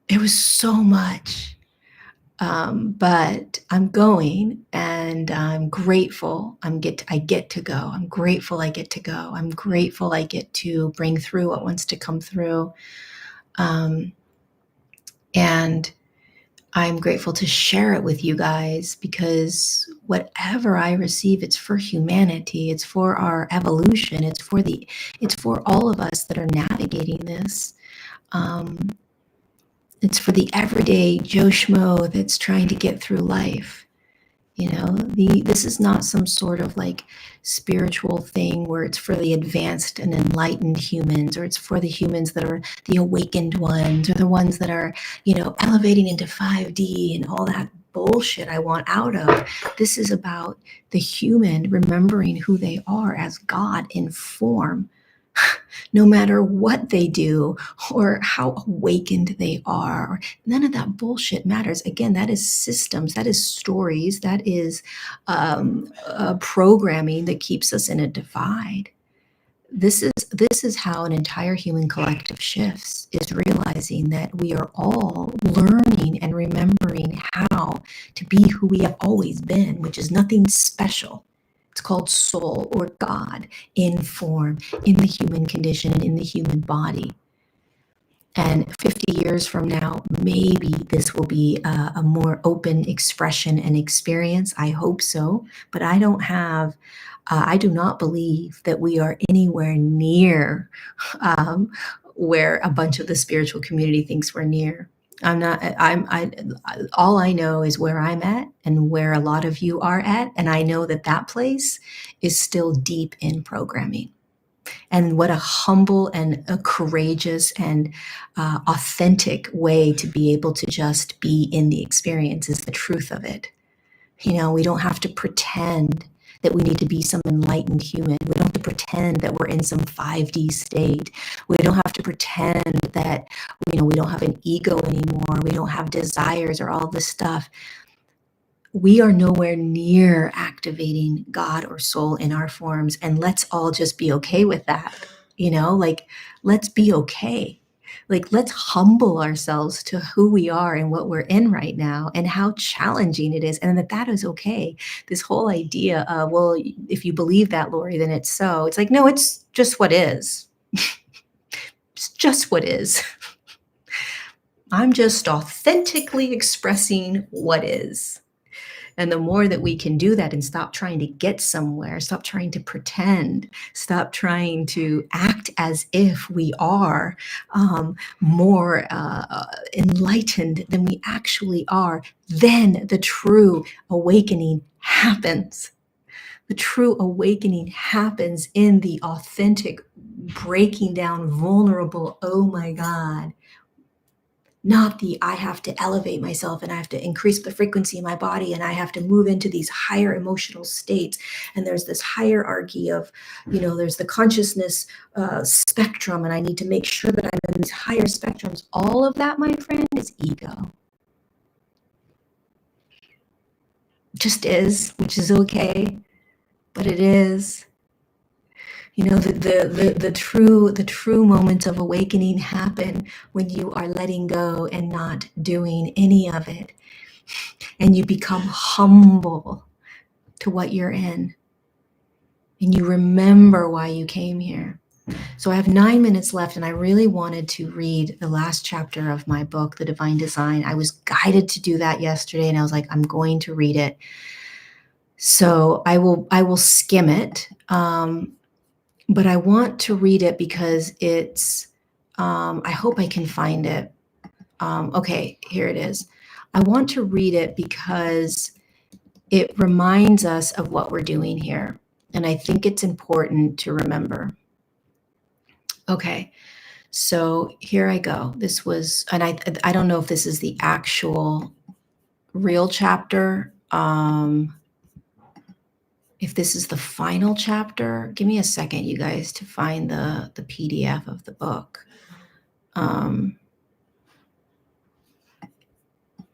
It was so much. But I'm going, and I'm grateful. I get to go. I'm grateful I get to go. I'm grateful I get to bring through what wants to come through. And I'm grateful to share it with you guys, because whatever I receive, it's for humanity. It's for our evolution. It's for all of us that are navigating this. It's for the everyday Joe Schmo that's trying to get through life. You know, this is not some sort of like spiritual thing where it's for the advanced and enlightened humans, or it's for the humans that are the awakened ones, or the ones that are, elevating into 5D and all that bullshit I want out of. This is about the human remembering who they are as God in form, no matter what they do or how awakened they are. None of that bullshit matters. Again, that is systems, that is stories, that is programming that keeps us in a divide. This is how an entire human collective shifts, is realizing that we are all learning and remembering how to be who we have always been, which is nothing special. It's called soul, or God in form, in the human condition and in the human body. And 50 years from now, maybe this will be a more open expression and experience. I hope so. But I do not believe that we are anywhere near where a bunch of the spiritual community thinks we're near. All I know is where I'm at and where a lot of you are at. And I know that place is still deep in programming. And what a humble and a courageous and authentic way to be able to just be in the experience is the truth of it. We don't have to pretend that we need to be some enlightened human. We don't have to pretend that we're in some 5D state. We don't have to pretend that, we don't have an ego anymore. We don't have desires or all this stuff. We are nowhere near activating God or soul in our forms. And let's all just be okay with that. Let's be okay. Like, let's humble ourselves to who we are and what we're in right now and how challenging it is, and that is okay. This whole idea of, well, if you believe that, Lori, then it's so. It's like, no, it's just what is. It's just what is. I'm just authentically expressing what is. And the more that we can do that and stop trying to get somewhere, stop trying to pretend, stop trying to act as if we are more enlightened than we actually are, then the true awakening happens. The true awakening happens in the authentic breaking down, vulnerable, oh my God, not the I have to elevate myself and I have to increase the frequency in my body and I have to move into these higher emotional states. And there's this hierarchy of, there's the consciousness spectrum, and I need to make sure that I'm in these higher spectrums. All of that, my friend, is ego. Just is, which is okay, but it is. The true moments of awakening happen when you are letting go and not doing any of it, and you become humble to what you're in, and you remember why you came here. So I have 9 minutes left, and I really wanted to read the last chapter of my book, The Divine Design. I was guided to do that yesterday, and I was like, I'm going to read it. So I will skim it. But I want to read it because it's, I hope I can find it. Okay, here it is. I want to read it because it reminds us of what we're doing here. And I think it's important to remember. Okay, so here I go. This was, and I don't know if this is the actual real chapter. If this is the final chapter, give me a second, you guys, to find the PDF of the book.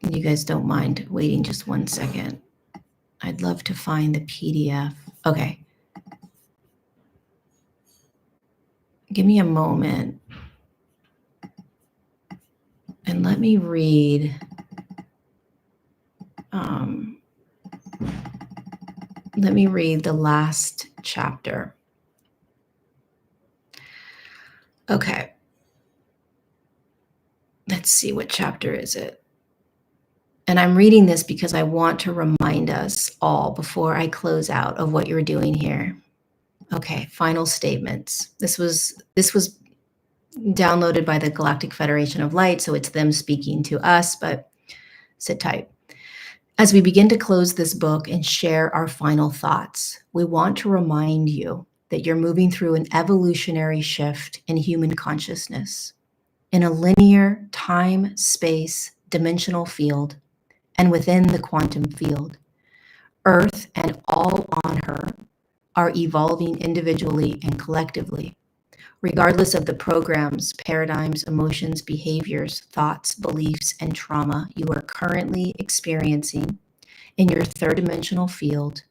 You guys don't mind waiting just 1 second. I'd love to find the PDF. Okay. Give me a moment. And let me read. Let me read the last chapter. Okay. Let's see, what chapter is it? And I'm reading this because I want to remind us all before I close out of what you're doing here. Okay, final statements. This was downloaded by the Galactic Federation of Light, so it's them speaking to us, but sit tight. As we begin to close this book and share our final thoughts, we want to remind you that you're moving through an evolutionary shift in human consciousness, in a linear time, space, dimensional field, and within the quantum field. Earth and all on her are evolving individually and collectively, regardless of the programs, paradigms, emotions, behaviors, thoughts, beliefs, and trauma you are currently experiencing in your third dimensional field.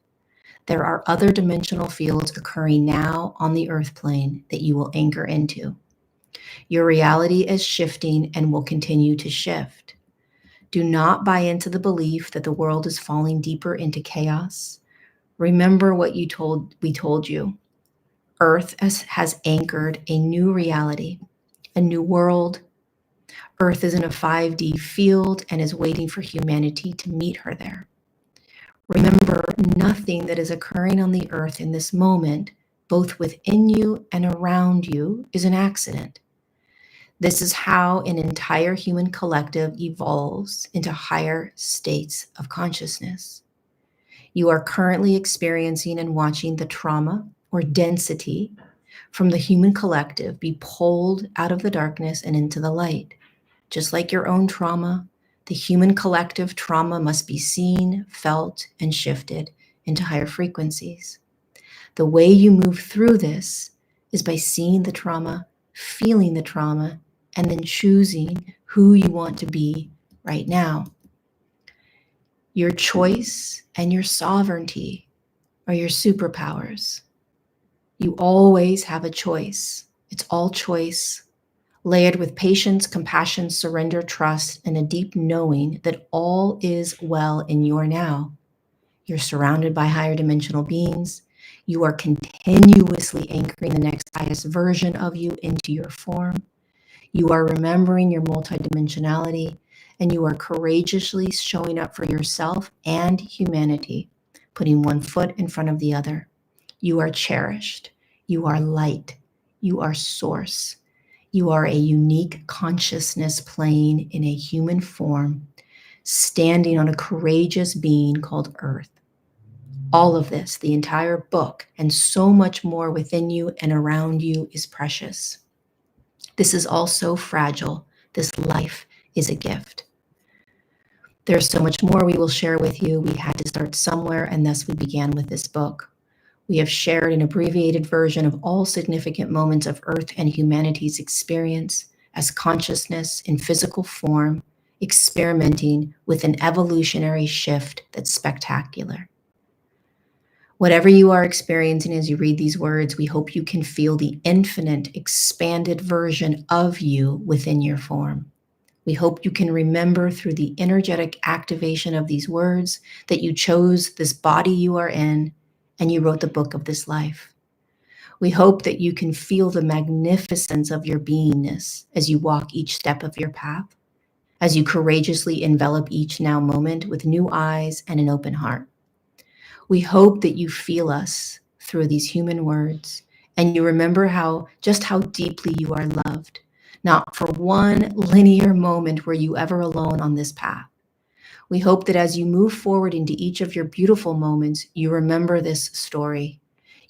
There are other dimensional fields occurring now on the earth plane that you will anchor into. Your reality is shifting and will continue to shift. Do not buy into the belief that the world is falling deeper into chaos. Remember what we told you. Earth has anchored a new reality, a new world. Earth is in a 5D field and is waiting for humanity to meet her there. Remember, nothing that is occurring on the earth in this moment, both within you and around you, is an accident. This is how an entire human collective evolves into higher states of consciousness. You are currently experiencing and watching the trauma or density from the human collective be pulled out of the darkness and into the light. Just like your own trauma, the human collective trauma must be seen, felt, and shifted into higher frequencies. The way you move through this is by seeing the trauma, feeling the trauma, and then choosing who you want to be right now. Your choice and your sovereignty are your superpowers. You always have a choice. It's all choice. layered with patience, compassion, surrender, trust, and a deep knowing that all is well in your now. You're surrounded by higher dimensional beings. You are continuously anchoring the next highest version of you into your form. You are remembering your multidimensionality, and you are courageously showing up for yourself and humanity, putting one foot in front of the other. You are cherished. You are light. You are source. You are a unique consciousness playing in a human form, standing on a courageous being called Earth. All of this, the entire book, and so much more within you and around you is precious. This is all so fragile. This life is a gift. There's so much more we will share with you. We had to start somewhere, and thus we began with this book. We have shared an abbreviated version of all significant moments of Earth and humanity's experience as consciousness in physical form, experimenting with an evolutionary shift that's spectacular. Whatever you are experiencing as you read these words, we hope you can feel the infinite, expanded version of you within your form. We hope you can remember through the energetic activation of these words that you chose this body you are in and you wrote the book of this life. We hope that you can feel the magnificence of your beingness as you walk each step of your path, as you courageously envelop each now moment with new eyes and an open heart. We hope that you feel us through these human words and you remember just how deeply you are loved, not for one linear moment were you ever alone on this path. We hope that as you move forward into each of your beautiful moments, you remember this story.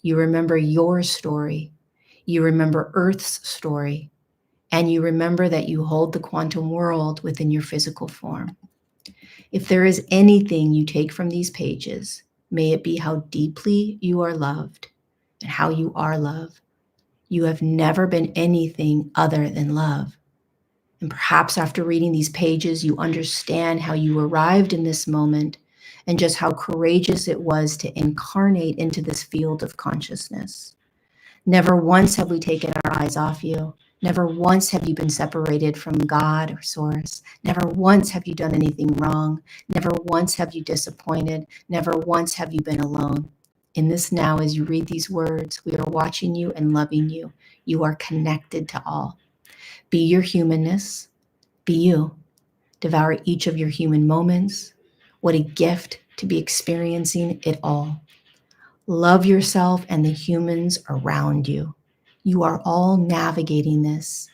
You remember your story. You remember Earth's story. And you remember that you hold the quantum world within your physical form. If there is anything you take from these pages, may it be how deeply you are loved and how you are loved. You have never been anything other than love. And perhaps after reading these pages, you understand how you arrived in this moment and just how courageous it was to incarnate into this field of consciousness. Never once have we taken our eyes off you. Never once have you been separated from God or Source. Never once have you done anything wrong. Never once have you disappointed. Never once have you been alone. In this now, as you read these words, we are watching you and loving you. You are connected to all. Be your humanness. Be you. Devour each of your human moments. What a gift to be experiencing it all. Love yourself and the humans around you. You are all navigating this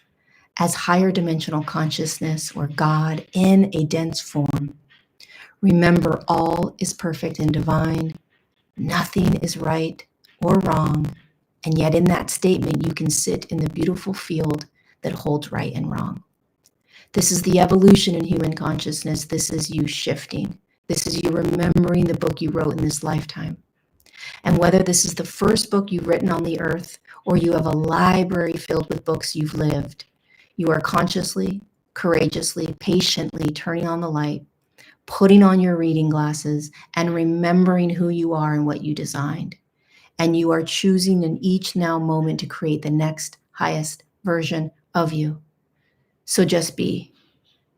as higher dimensional consciousness or God in a dense form. Remember, all is perfect and divine. Nothing is right or wrong. And yet in that statement, you can sit in the beautiful field that holds right and wrong. This is the evolution in human consciousness. This is you shifting. This is you remembering the book you wrote in this lifetime. And whether this is the first book you've written on the earth or you have a library filled with books you've lived, you are consciously, courageously, patiently turning on the light, putting on your reading glasses, and remembering who you are and what you designed. And you are choosing in each now moment to create the next highest version of you. So just be.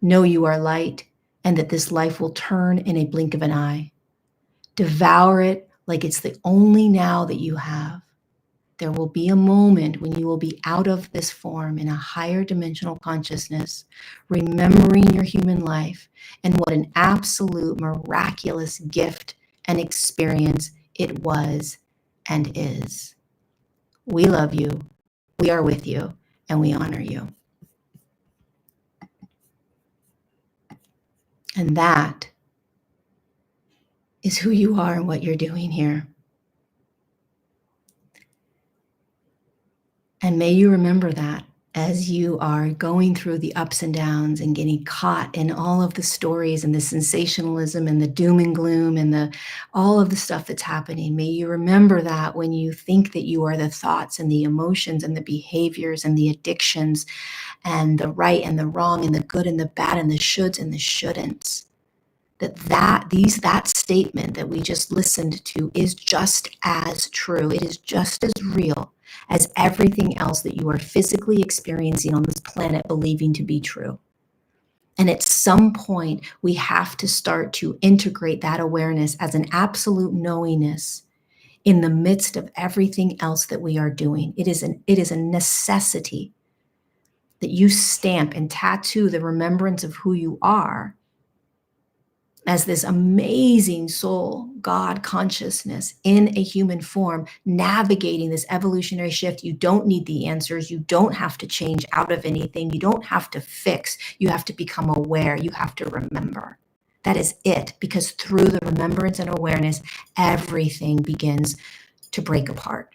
Know you are light and that this life will turn in a blink of an eye. Devour it like it's the only now that you have. There will be a moment when you will be out of this form in a higher dimensional consciousness, remembering your human life and what an absolute miraculous gift and experience it was and is. We love you, we are with you, and we honor you. And that is who you are and what you're doing here. And may you remember that as you are going through the ups and downs and getting caught in all of the stories and the sensationalism and the doom and gloom and all of the stuff that's happening. May you remember that when you think that you are the thoughts and the emotions and the behaviors and the addictions and the right and the wrong and the good and the bad and the shoulds and the shouldn'ts. That statement that we just listened to is just as true. It is just as real as everything else that you are physically experiencing on this planet believing to be true. And at some point, we have to start to integrate that awareness as an absolute knowingness in the midst of everything else that we are doing. It is a necessity that you stamp and tattoo the remembrance of who you are as this amazing soul, God consciousness in a human form, navigating this evolutionary shift. You don't need the answers. You don't have to change out of anything. You don't have to fix. You have to become aware. You have to remember. That is it, because through the remembrance and awareness, everything begins to break apart.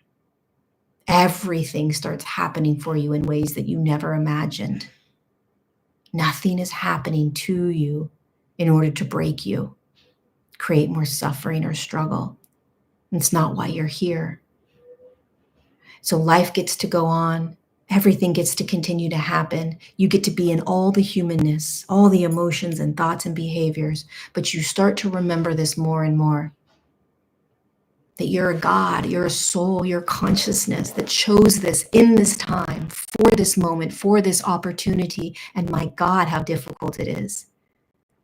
Everything starts happening for you in ways that you never imagined. Nothing is happening to you in order to break you, create more suffering or struggle. It's not why you're here. So life gets to go on. Everything gets to continue to happen. You get to be in all the humanness, all the emotions and thoughts and behaviors, but you start to remember this more and more. That you're a God, you're a soul, you're consciousness that chose this in this time, for this moment, for this opportunity. And my God, how difficult it is.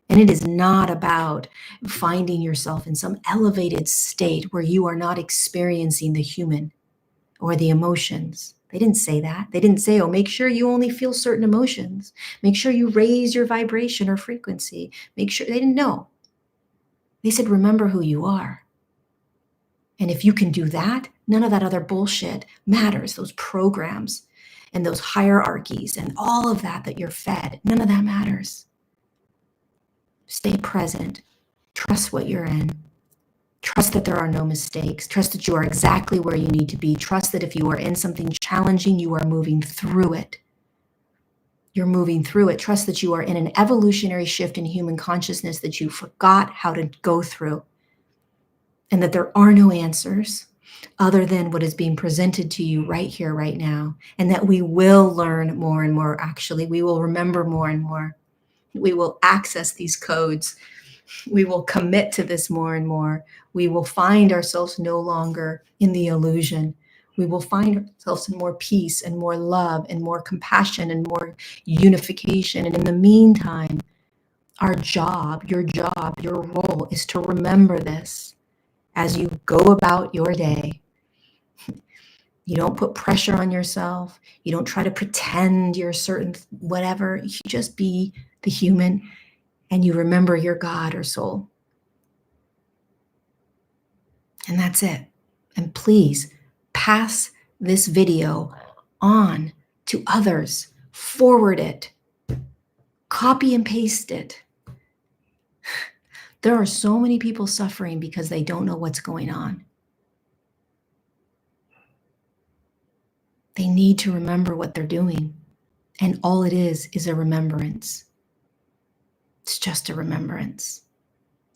And it is not about finding yourself in some elevated state where you are not experiencing the human or the emotions. They didn't say that. They didn't say, oh, make sure you only feel certain emotions. Make sure you raise your vibration or frequency. Make sure. They didn't know. They said, remember who you are. And if you can do that, none of that other bullshit matters. Those programs and those hierarchies and all of that you're fed, none of that matters. Stay present. Trust what you're in. Trust that there are no mistakes. Trust that you are exactly where you need to be. Trust that if you are in something challenging, you are moving through it. You're moving through it. Trust that you are in an evolutionary shift in human consciousness that you forgot how to go through. And that there are no answers other than what is being presented to you right here, right now. And that we will learn more and more, actually. We will remember more and more. We will access these codes. We will commit to this more and more. We will find ourselves no longer in the illusion. We will find ourselves in more peace and more love and more compassion and more unification. And in the meantime, our job, your role is to remember this as you go about your day. You don't put pressure on yourself. You don't try to pretend you're certain whatever. You just be the human and you remember your God or soul. And that's it. And please pass this video on to others. Forward it. Copy and paste it. There are so many people suffering because they don't know what's going on. They need to remember what they're doing. And all it is a remembrance. It's just a remembrance.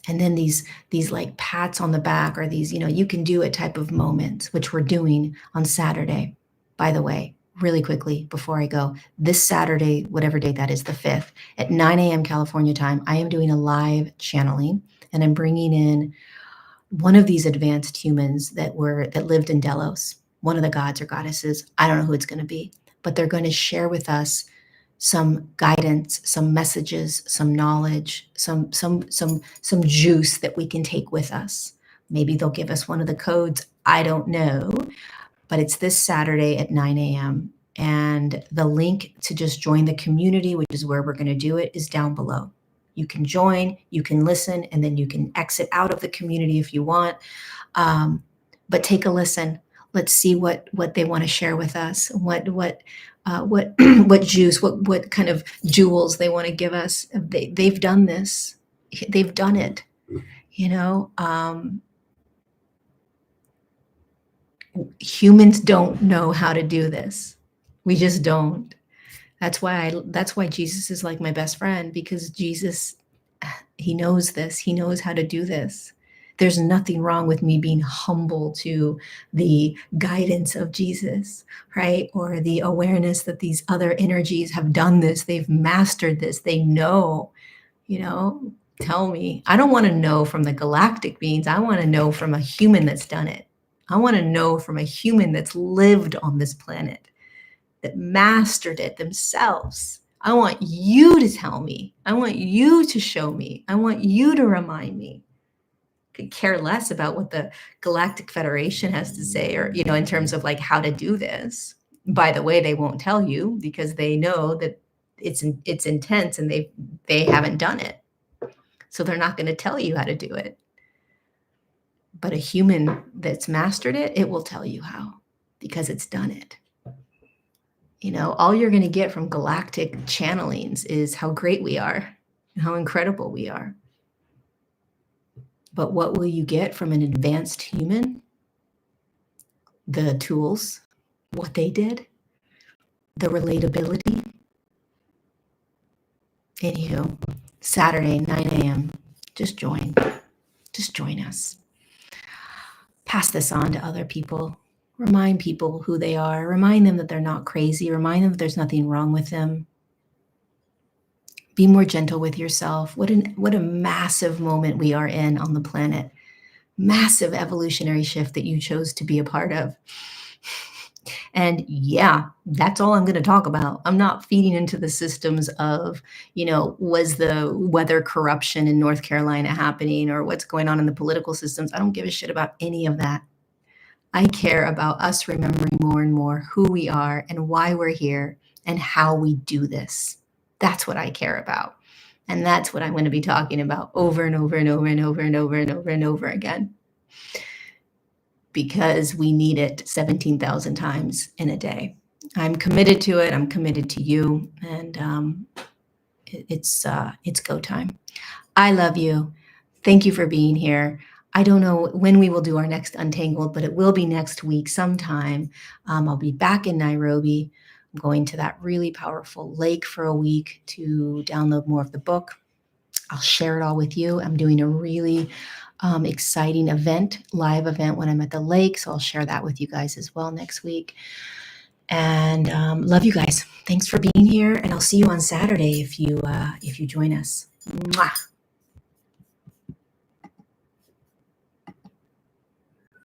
And then these like pats on the back or these, you can do it type of moments, which we're doing on Saturday. By the way, really quickly before I go, this Saturday, whatever date that is, the 5th, at 9 a.m. California time, I am doing a live channeling and I'm bringing in one of these advanced humans that lived in Delos, one of the gods or goddesses. I don't know who it's going to be, but they're going to share with us some guidance, some messages, some knowledge, some juice that we can take with us. Maybe they'll give us one of the codes. I don't know, but it's this Saturday at 9 a.m. And the link to just join the community, which is where we're going to do it, is down below. You can join, you can listen, and then you can exit out of the community if you want. But take a listen. Let's see what they want to share with us. What juice, what kind of jewels they want to give us. They've done this. They've done it. Humans don't know how to do this. We just don't. That's why Jesus is like my best friend, because Jesus, he knows this. He knows how to do this. There's nothing wrong with me being humble to the guidance of Jesus, right? Or the awareness that these other energies have done this. They've mastered this. They know, tell me. I don't want to know from the galactic beings. I want to know from a human that's done it. I want to know from a human that's lived on this planet, that mastered it themselves. I want you to tell me. I want you to show me. I want you to remind me. Could care less about what the Galactic Federation has to say, or, in terms of like how to do this. By the way, they won't tell you because they know that it's intense and they haven't done it. So they're not going to tell you how to do it. But a human that's mastered it, it will tell you how, because it's done it. All you're going to get from galactic channelings is how great we are and how incredible we are. But what will you get from an advanced human? The tools, what they did, the relatability. Anywho, Saturday, 9 a.m. Just join us. Pass this on to other people. Remind people who they are. Remind them that they're not crazy. Remind them that there's nothing wrong with them. Be more gentle with yourself. What a massive moment we are in on the planet. Massive evolutionary shift that you chose to be a part of. And yeah, that's all I'm going to talk about. I'm not feeding into the systems of, was the weather corruption in North Carolina happening, or what's going on in the political systems. I don't give a shit about any of that. I care about us remembering more and more who we are and why we're here and how we do this. That's what I care about. And that's what I'm going to be talking about over and over and over and over and over and over and over again. Because we need it 17,000 times in a day. I'm committed to it. I'm committed to you. And it's go time. I love you. Thank you for being here. I don't know when we will do our next Untangled, but it will be next week sometime. I'll be back in Nairobi. I'm going to that really powerful lake for a week to download more of the book. I'll share it all with you. I'm doing a really exciting live event when I'm at the lake. So I'll share that with you guys as well next week. And love you guys. Thanks for being here. And I'll see you on Saturday if you join us. Mwah.